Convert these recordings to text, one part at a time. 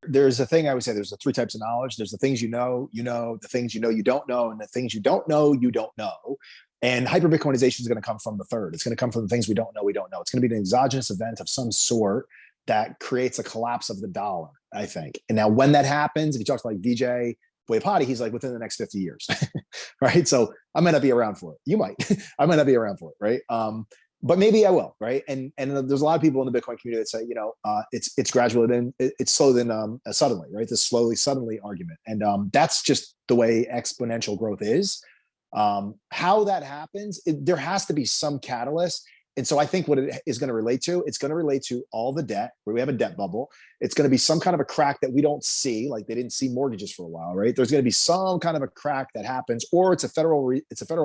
there's a thing I would say, there's the three types of knowledge. There's the things the things you don't know, and the things you don't know. And hyper Bitcoinization is going to come from the third. It's going to come from the things we don't know. It's going to be an exogenous event of some sort that creates a collapse of the dollar, I think. And now when that happens, if you talk to like VJ Boyapati, he's like within the next 50 years, right? So I might not be around for it. You might, I might not be around for it, right? But maybe I will, right? And there's a lot of people in the Bitcoin community that say, it's gradual, then it's slow, then suddenly, right? This suddenly argument, and that's just the way exponential growth is. How that happens, there has to be some catalyst. And so I think what it is going to relate to, it's going to relate to all the debt, where we have a debt bubble. It's going to be some kind of a crack that we don't see, like they didn't see mortgages for a while, right? There's going to be some kind of a crack that happens, or it's a Federal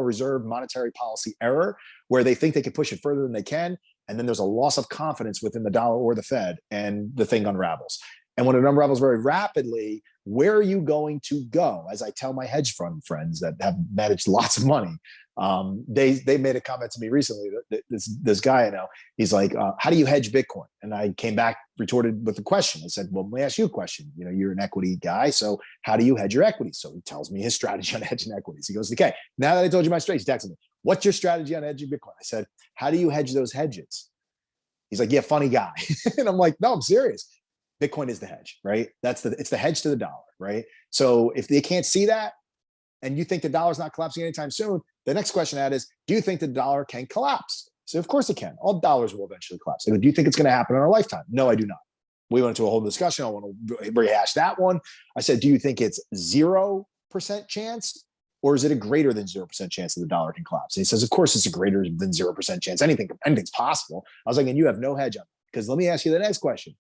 Reserve monetary policy error where they think they can push it further than they can. And then there's a loss of confidence within the dollar or the Fed, and the thing unravels. And when it unravels very rapidly, where are you going to go? As I tell my hedge fund friends that have managed lots of money, they made a comment to me recently. That this guy I know, he's like, how do you hedge Bitcoin? And I came back, retorted with a question. I said, well, let me ask you a question. You're an equity guy, so how do you hedge your equities? So he tells me his strategy on hedging equities. He goes, okay, now that I told you my strategy, he texted me, what's your strategy on hedging Bitcoin? I said, how do you hedge those hedges? He's like, yeah, funny guy. And I'm like, no, I'm serious. Bitcoin is the hedge, right? It's the hedge to the dollar, right? So if they can't see that, and you think the dollar's not collapsing anytime soon, the next question I had is, do you think the dollar can collapse? So of course it can. All dollars will eventually collapse. Do you think it's going to happen in our lifetime? No, I do not. We went into a whole discussion. I want to rehash that one. I said, do you think it's 0% chance, or is it a greater than 0% chance that the dollar can collapse? And he says, of course it's a greater than 0% chance. Anything's possible. I was like, and you have no hedge on it. Because let me ask you the next question.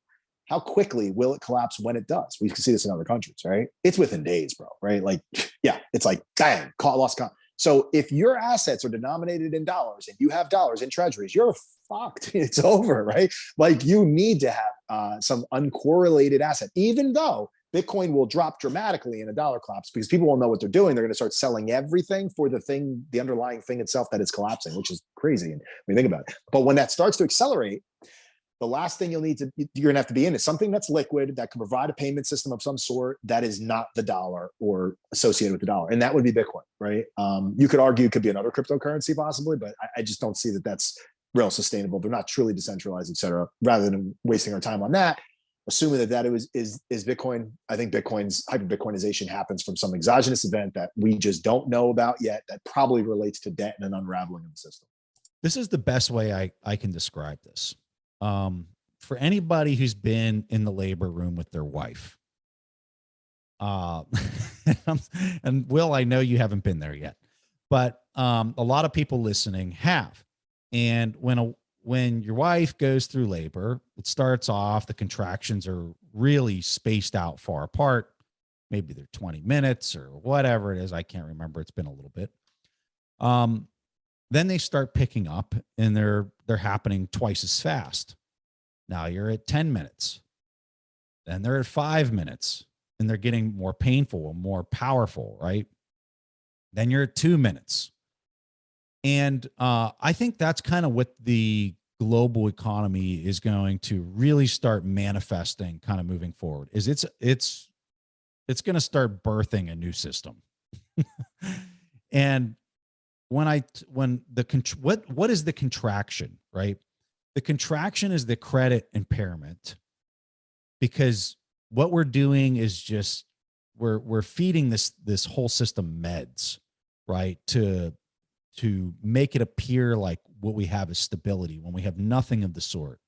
How quickly will it collapse when it does? We can see this in other countries, right? It's within days, bro, right? Like, yeah, it's like, bang, lost. So if your assets are denominated in dollars and you have dollars in treasuries, you're fucked. It's over, right? Like, you need to have some uncorrelated asset, even though Bitcoin will drop dramatically in a dollar collapse, because people will know what they're doing. They're going to start selling everything for the underlying thing itself that is collapsing, which is crazy. And when you think about it, but when that starts to accelerate, the last thing you're going to have to be in is something that's liquid, that can provide a payment system of some sort that is not the dollar or associated with the dollar. And that would be Bitcoin, right? You could argue it could be another cryptocurrency possibly, but I just don't see that that's real sustainable. They're not truly decentralized, et cetera. Rather than wasting our time on that, assuming that is Bitcoin, I think Bitcoin's hyper-Bitcoinization happens from some exogenous event that we just don't know about yet, that probably relates to debt and an unraveling of the system. This is the best way I can describe this. For anybody who's been in the labor room with their wife, and Will, I know you haven't been there yet, but a lot of people listening have. And when your wife goes through labor, it starts off, the contractions are really spaced out far apart. Maybe they're 20 minutes or whatever it is. I can't remember. It's been a little bit. Then they start picking up, and they're happening twice as fast. Now you're at 10 minutes. Then they're at 5 minutes, and they're getting more painful, more powerful, right? Then you're at 2 minutes. And I think that's kind of what the global economy is going to really start manifesting kind of moving forward, is it's going to start birthing a new system. And what is the contraction, right? The contraction is the credit impairment, because what we're doing is just we're feeding this whole system meds, right? To make it appear like what we have is stability when we have nothing of the sort.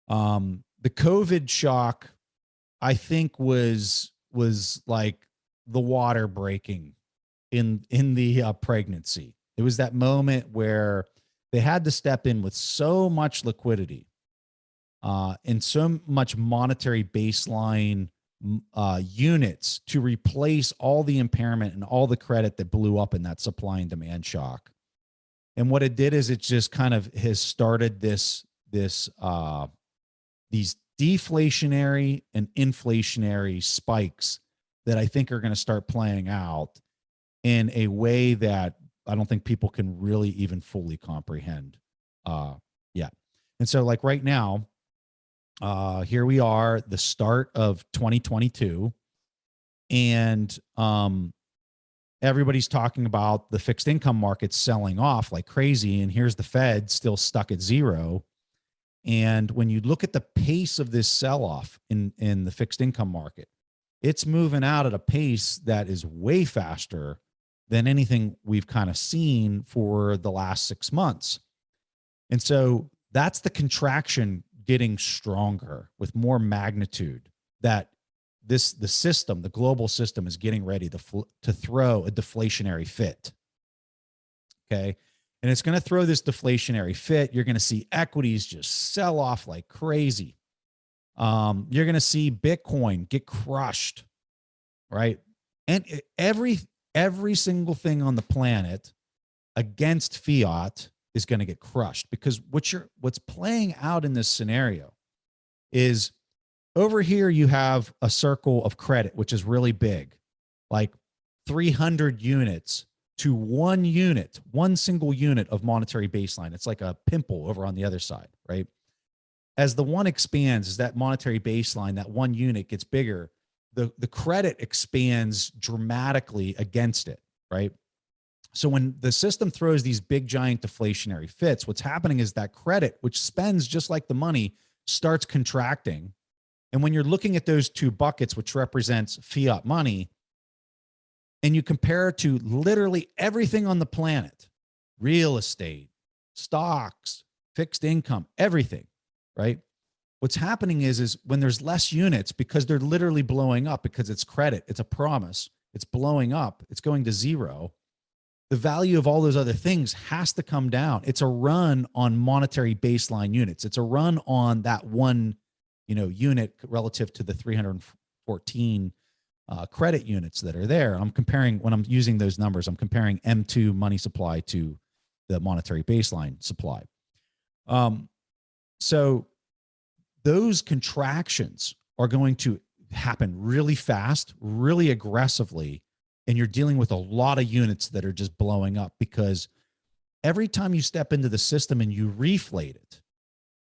The COVID shock, I think, was like the water breaking in the pregnancy. It was that moment where they had to step in with so much liquidity and so much monetary baseline units to replace all the impairment and all the credit that blew up in that supply and demand shock. And what it did is it just kind of has started these deflationary and inflationary spikes that I think are going to start playing out in a way that I don't think people can really even fully comprehend yet. And so, like, right now, Here we are, the start of 2022, and everybody's talking about the fixed income market selling off like crazy, and here's the Fed still stuck at zero. And when you look at the pace of this sell-off in the fixed income market, it's moving out at a pace that is way faster than anything we've kind of seen for the last 6 months. And so that's the contraction getting stronger with more magnitude, that the system, the global system, is getting ready to throw a deflationary fit. Okay. And it's going to throw this deflationary fit. You're going to see equities just sell off like crazy. You're going to see Bitcoin get crushed, right? And every single thing on the planet against fiat is going to get crushed, because what's playing out in this scenario is, over here you have a circle of credit, which is really big, like 300 units to 1 unit, one single unit of monetary baseline. It's like a pimple over on the other side, right? As the one expands, as that monetary baseline, that 1 unit gets bigger, the credit expands dramatically against it, right? So when the system throws these big, giant deflationary fits, what's happening is that credit, which spends just like the money, starts contracting. And when you're looking at those two buckets, which represents fiat money, and you compare it to literally everything on the planet, real estate, stocks, fixed income, everything, right? What's happening is when there's less units, because they're literally blowing up, because it's credit, it's a promise, it's blowing up, it's going to zero, the value of all those other things has to come down. It's a run on monetary baseline units. It's a run on that 1, unit relative to the 314 credit units that are there. I'm comparing, when I'm using those numbers, I'm comparing M2 money supply to the monetary baseline supply. So those contractions are going to happen really fast, really aggressively, and you're dealing with a lot of units that are just blowing up, because every time you step into the system and you reflate it,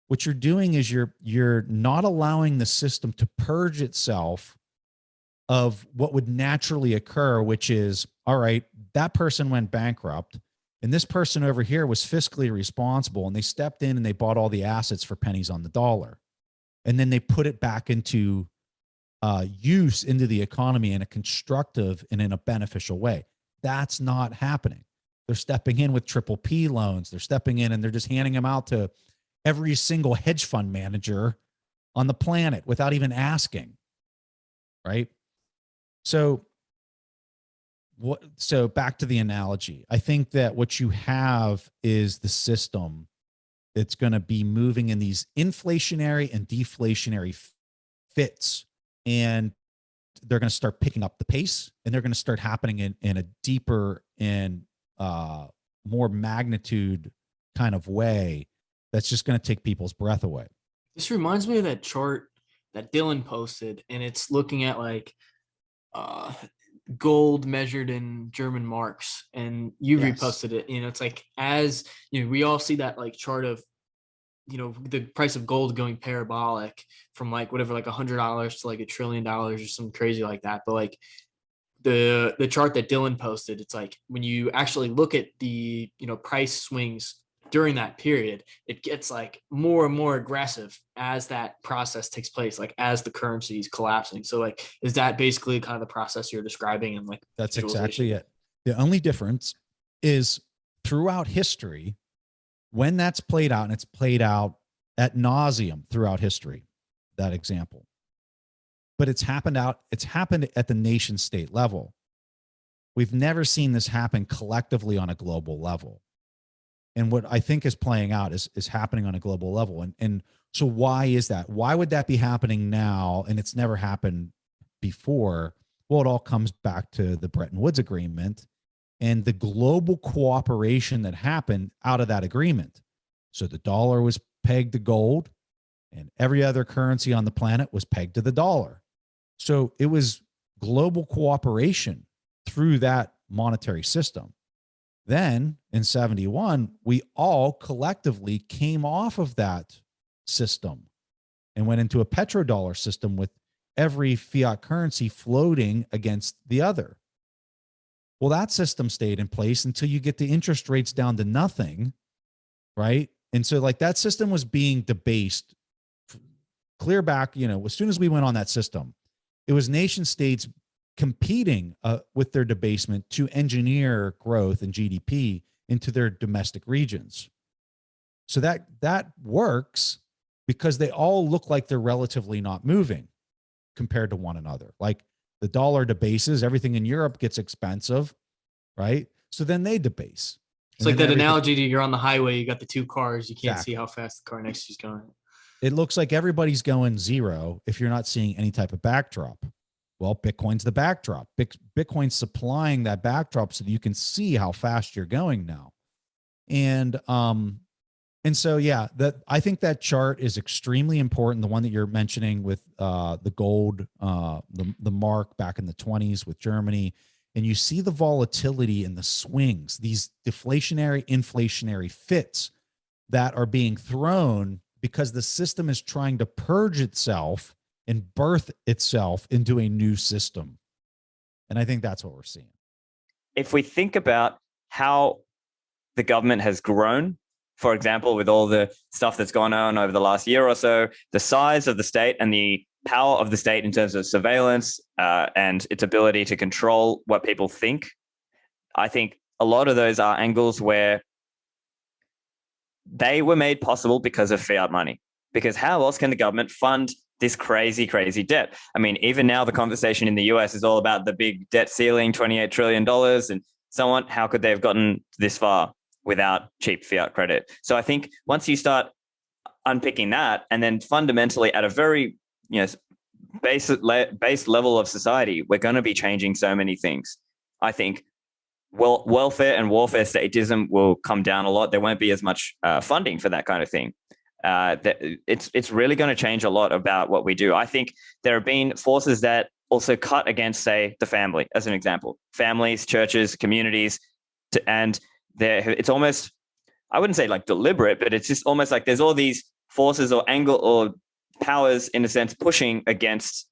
what you're doing is you're not allowing the system to purge itself of what would naturally occur, which is, all right, that person went bankrupt, and this person over here was fiscally responsible, and they stepped in and they bought all the assets for pennies on the dollar. And then they put it back into use into the economy in a constructive and in a beneficial way. That's not happening. They're stepping in with triple P loans. They're stepping in and they're just handing them out to every single hedge fund manager on the planet without even asking, right? So back to the analogy. I think that what you have is the system that's going to be moving in these inflationary and deflationary fits, and they're going to start picking up the pace, and they're going to start happening in a deeper and more magnitude kind of way that's just going to take people's breath away. This reminds me of that chart that Dylan posted, and it's looking at like gold measured in German marks, and you reposted it. It's like, as we all see that like chart of the price of gold going parabolic from like whatever, like $100 to like $1 trillion or something crazy like that. But like the chart that Dylan posted, it's like when you actually look at the price swings during that period, it gets like more and more aggressive as that process takes place, like as the currency is collapsing. So like, is that basically kind of the process you're describing? And like, that's exactly it. The only difference is throughout history, when that's played out, and it's played out ad nauseum throughout history, that example, but it's happened at the nation state level. We've never seen this happen collectively on a global level. And what I think is playing out is happening on a global level. And so why is that? Why would that be happening now? And it's never happened before. Well, it all comes back to the Bretton Woods Agreement and the global cooperation that happened out of that agreement. So the dollar was pegged to gold, and every other currency on the planet was pegged to the dollar. So it was global cooperation through that monetary system. Then in 71, we all collectively came off of that system. and went into a petrodollar system with every fiat currency floating against the other. Well, that system stayed in place until you get the interest rates down to nothing, right? And so like that system was being debased clear back, as soon as we went on that system, it was nation states competing with their debasement to engineer growth and GDP into their domestic regions. So that works because they all look like they're relatively not moving compared to one another. Like the dollar debases, everything in Europe gets expensive, right? So then they debase. It's like that analogy to you're on the highway, you got the two cars, you can't see how fast the car next to you is going. It looks like everybody's going zero if you're not seeing any type of backdrop. Well, Bitcoin's the backdrop. Bitcoin's supplying that backdrop so that you can see how fast you're going now. And so, yeah, I think that chart is extremely important. The one that you're mentioning with the gold, the mark back in the 20s with Germany, and you see the volatility and the swings, these deflationary, inflationary fits that are being thrown because the system is trying to purge itself and birth itself into a new system. And I think that's what we're seeing. If we think about how the government has grown, for example, with all the stuff that's gone on over the last year or so, the size of the state and the power of the state in terms of surveillance and its ability to control what people think, I think a lot of those are angles where they were made possible because of fiat money. Because how else can the government fund this crazy, crazy debt? I mean, even now the conversation in the US is all about the big debt ceiling, $28 trillion and so on. How could they have gotten this far without cheap fiat credit? So I think once you start unpicking that, and then fundamentally at a very base level of society, we're going to be changing so many things. I think welfare and warfare statism will come down a lot. There won't be as much funding for that kind of thing. It's really going to change a lot about what we do. I think there have been forces that also cut against, say, the family, as an example. Families, churches, communities, and it's almost, I wouldn't say like deliberate, but it's just almost like there's all these forces or powers, in a sense, pushing against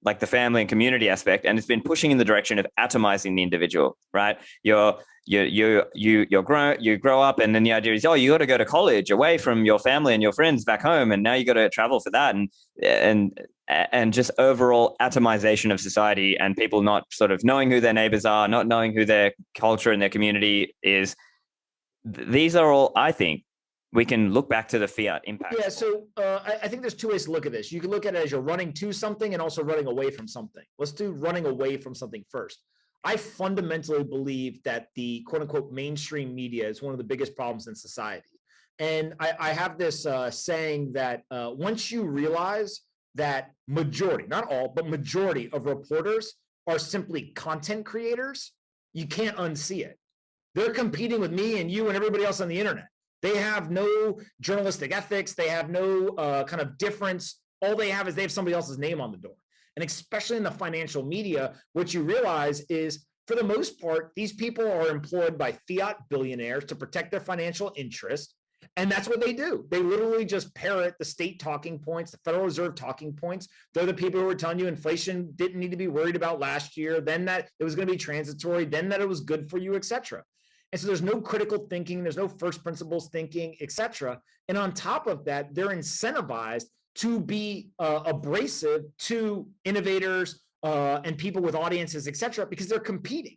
like the family and community aspect, and it's been pushing in the direction of atomizing the individual, right? You grow up, and then the idea is, oh, you got to go to college away from your family and your friends back home, and now you got to travel for that, and just overall atomization of society, and people not sort of knowing who their neighbors are, not knowing who their culture and their community is. These are all, I think, we can look back to the fiat impact. Yeah, so I think there's two ways to look at this. You can look at it as you're running to something and also running away from something. Let's do running away from something first. I fundamentally believe that the quote unquote mainstream media is one of the biggest problems in society. And I have this saying that once you realize that majority, not all, but majority of reporters are simply content creators, you can't unsee it. They're competing with me and you and everybody else on the internet. They have no journalistic ethics. They have no kind of difference. All they have is they have somebody else's name on the door. And especially in the financial media, what you realize is, for the most part, these people are employed by fiat billionaires to protect their financial interest. And that's what they do. They literally just parrot the state talking points, the Federal Reserve talking points. They're the people who are telling you inflation didn't need to be worried about last year, then that it was going to be transitory, then that it was good for you, et cetera. And so there's no critical thinking, there's no first principles thinking, et cetera. And on top of that, they're incentivized to be abrasive to innovators and people with audiences, et cetera, because they're competing.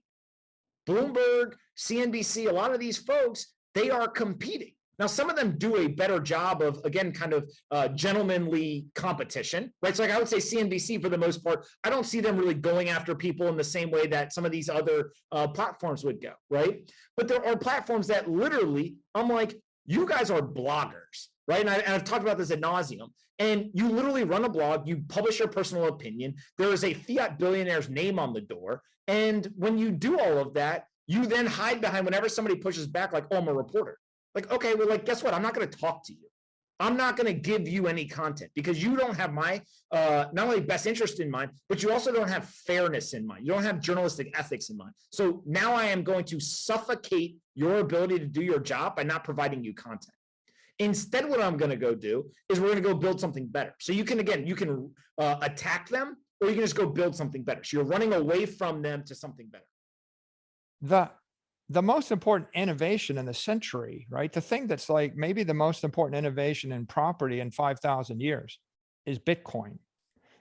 Bloomberg, CNBC, a lot of these folks, they are competing. Now, some of them do a better job of, again, kind of gentlemanly competition, right? So like I would say CNBC, for the most part, I don't see them really going after people in the same way that some of these other platforms would go, right? But there are platforms that literally, I'm like, you guys are bloggers, right? And I've talked about this ad nauseum. And you literally run a blog, you publish your personal opinion, there is a fiat billionaire's name on the door. And when you do all of that, you then hide behind whenever somebody pushes back, like, oh, I'm a reporter. Like, okay, well, like, guess what? I'm not going to talk to you. I'm not going to give you any content because you don't have my not only best interest in mind, but you also don't have fairness in mind. You don't have journalistic ethics in mind. So now I am going to suffocate your ability to do your job by not providing you content. Instead, what I'm going to go do is we're going to go build something better. So you can, again, you can attack them, or you can just go build something better. So you're running away from them to something better. The most important innovation in the century, right? The thing that's like maybe the most important innovation in property in 5,000 years is Bitcoin.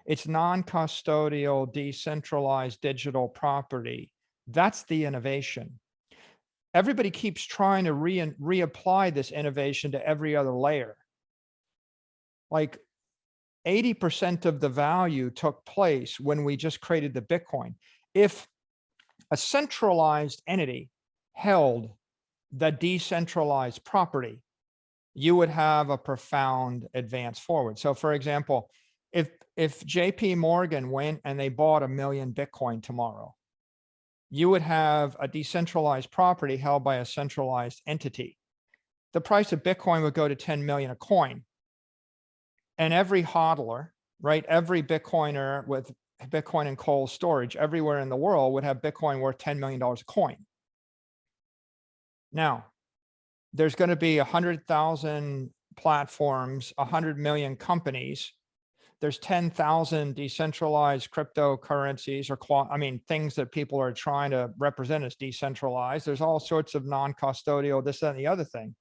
It's non-custodial, decentralized digital property. That's the innovation. Everybody keeps trying to reapply this innovation to every other layer. Like 80% of the value took place when we just created the Bitcoin. If a centralized entity held the decentralized property, you would have a profound advance forward. So for example, if JP Morgan went and they bought 1 million Bitcoin tomorrow, you would have a decentralized property held by a centralized entity. The price of Bitcoin would go to 10 million a coin. And every hodler, right? Every Bitcoiner with Bitcoin and cold storage everywhere in the world would have Bitcoin worth $10 million a coin. Now, there's going to be 100,000 platforms, 100 million companies. There's 10,000 decentralized cryptocurrencies, or things that people are trying to represent as decentralized. There's all sorts of non-custodial, this, that, and the other thing.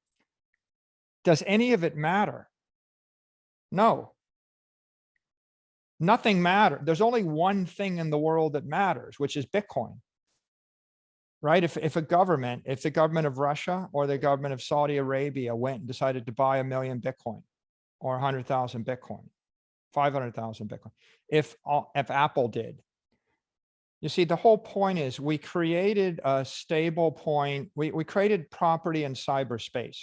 Does any of it matter? No. Nothing matters. There's only one thing in the world that matters, which is Bitcoin. Right? If the government of Russia or the government of Saudi Arabia went and decided to buy 1 million Bitcoin or 100,000 Bitcoin, 500,000 Bitcoin, if Apple did, you see, the whole point is we created a stable point. We created property in cyberspace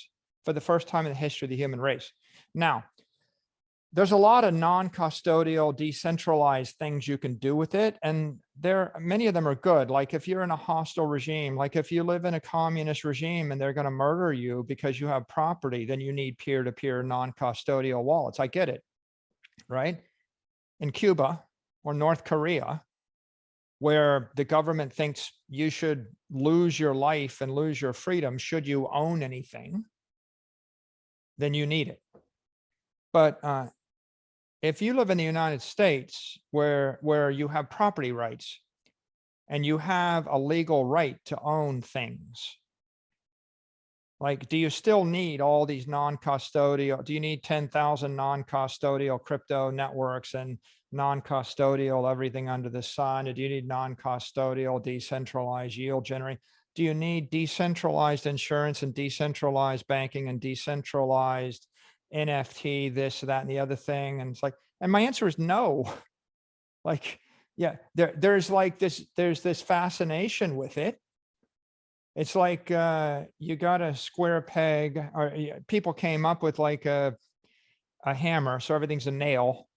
for the first time in the history of the human race. Now, there's a lot of non-custodial, decentralized things you can do with it. And many of them are good. Like if you're in a hostile regime, like if you live in a communist regime and they're going to murder you because you have property, then you need peer-to-peer non-custodial wallets. I get it, right? In Cuba or North Korea, where the government thinks you should lose your life and lose your freedom should you own anything, then you need it. But if you live in the United States where you have property rights and you have a legal right to own things, like, do you still need all these non-custodial? Do you need 10,000 non-custodial crypto networks and non-custodial everything under the sun? Do you need non-custodial decentralized yield generating? Do you need decentralized insurance and decentralized banking and decentralized NFT, this, that, and the other thing? And it's like, and my answer is no. Like, yeah, there's this fascination with it. It's like you got a square peg, or people came up with like a hammer, so everything's a nail,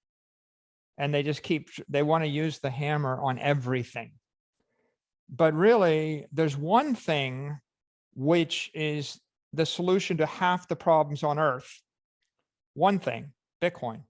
and they want to use the hammer on everything. But really, there's one thing which is the solution to half the problems on Earth. One thing, Bitcoin.